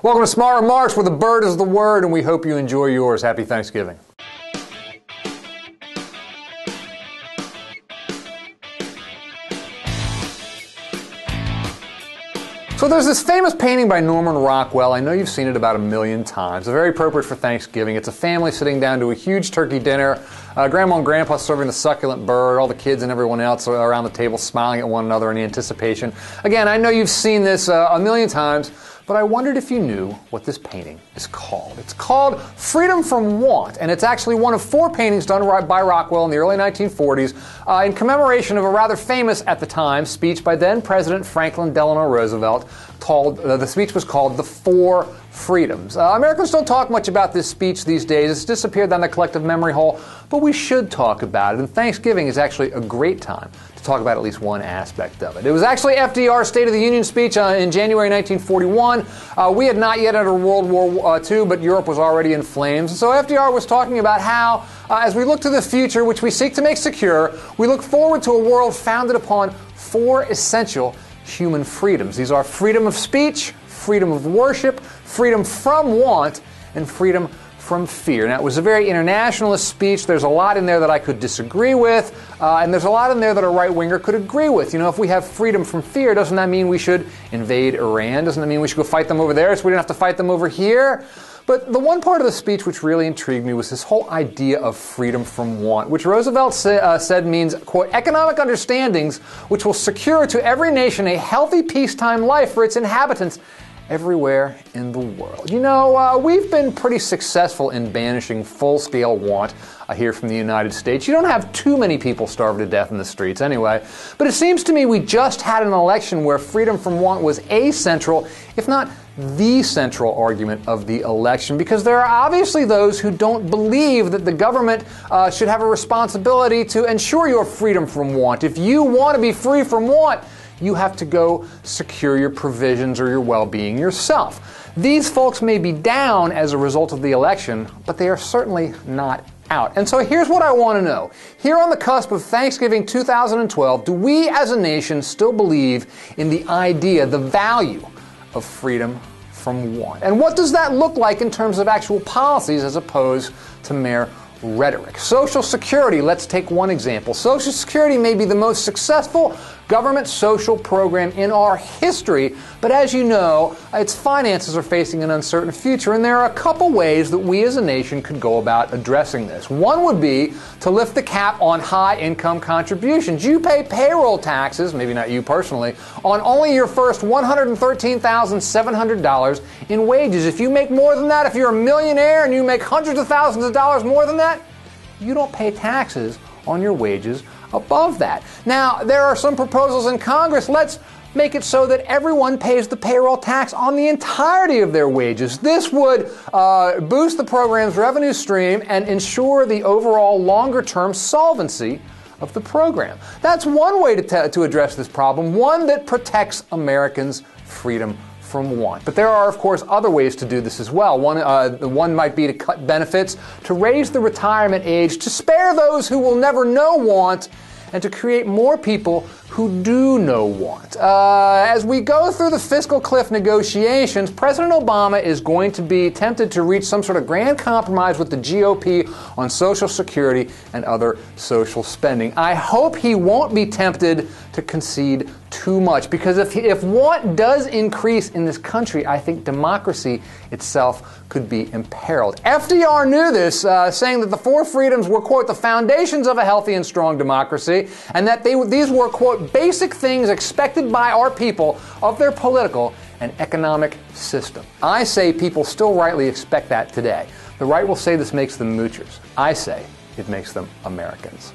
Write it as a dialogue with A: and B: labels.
A: Welcome to Smart Remarks, where the bird is the word, and we hope you enjoy yours. Happy Thanksgiving. So there's this famous painting by Norman Rockwell. I know you've seen it about 1,000,000 times. It's very appropriate for Thanksgiving. It's a family sitting down to a huge turkey dinner. Grandma and Grandpa serving the succulent bird, all the kids and everyone else around the table smiling at one another in anticipation. Again, I know you've seen this 1,000,000 times, but I wondered if you knew what this painting is called. It's called Freedom from Want, and it's actually one of 4 paintings done by Rockwell in the early 1940s in commemoration of a rather famous, at the time, speech by then-President Franklin Delano Roosevelt. The speech was called The Four Freedoms. Americans don't talk much about this speech these days. It's disappeared down the collective memory hole, but we should talk about it, and Thanksgiving is actually a great time to talk about at least one aspect of it. It was actually FDR's State of the Union speech in January 1941. We had not yet entered World War II, but Europe was already in flames. So FDR was talking about how, as we look to the future, which we seek to make secure, we look forward to a world founded upon 4 essential human freedoms. These are freedom of speech, freedom of worship, freedom from want, and freedom from fear. Now, it was a very internationalist speech. There's a lot in there that I could disagree with, and there's a lot in there that a right-winger could agree with. You know, if we have freedom from fear, doesn't that mean we should invade Iran? Doesn't that mean we should go fight them over there so we don't have to fight them over here? But the one part of the speech which really intrigued me was this whole idea of freedom from want, which Roosevelt said means, quote, economic understandings which will secure to every nation a healthy peacetime life for its inhabitants everywhere in the world. You know, we've been pretty successful in banishing full-scale want here from the United States. You don't have too many people starving to death in the streets anyway. But it seems to me we just had an election where freedom from want was a central, if not the central argument of the election, because there are obviously those who don't believe that the government should have a responsibility to ensure your freedom from want. If you want to be free from want, you have to go secure your provisions or your well-being yourself. These folks may be down as a result of the election, but they are certainly not out. And so here's what I want to know. Here on the cusp of Thanksgiving 2012, do we as a nation still believe in the idea, the value of freedom from want? And what does that look like in terms of actual policies as opposed to mere rhetoric? Social Security, let's take one example. Social Security may be the most successful government social program in our history, but as you know, its finances are facing an uncertain future, and there are a couple ways that we as a nation could go about addressing this. One would be to lift the cap on high-income contributions. You pay payroll taxes, maybe not you personally, on only your first $113,700 in wages. If you make more than that, if you're a millionaire and you make hundreds of thousands of dollars more than that, you don't pay taxes on your wages above that. Now, there are some proposals in Congress. Let's make it so that everyone pays the payroll tax on the entirety of their wages. This would boost the program's revenue stream and ensure the overall longer-term solvency of the program. That's one way to address this problem, one that protects Americans' freedom from want. But there are, of course, other ways to do this as well. One might be to cut benefits, to raise the retirement age, to spare those who will never know want, and to create more people who do know want. As we go through the fiscal cliff negotiations, President Obama is going to be tempted to reach some sort of grand compromise with the GOP on Social Security and other social spending. I hope he won't be tempted to concede too much, because if want does increase in this country, I think democracy itself could be imperiled. FDR knew this, saying that the 4 freedoms were, quote, the foundations of a healthy and strong democracy, and that these were, quote, basic things expected by our people of their political and economic system. I say people still rightly expect that today. The right will say this makes them moochers. I say it makes them Americans.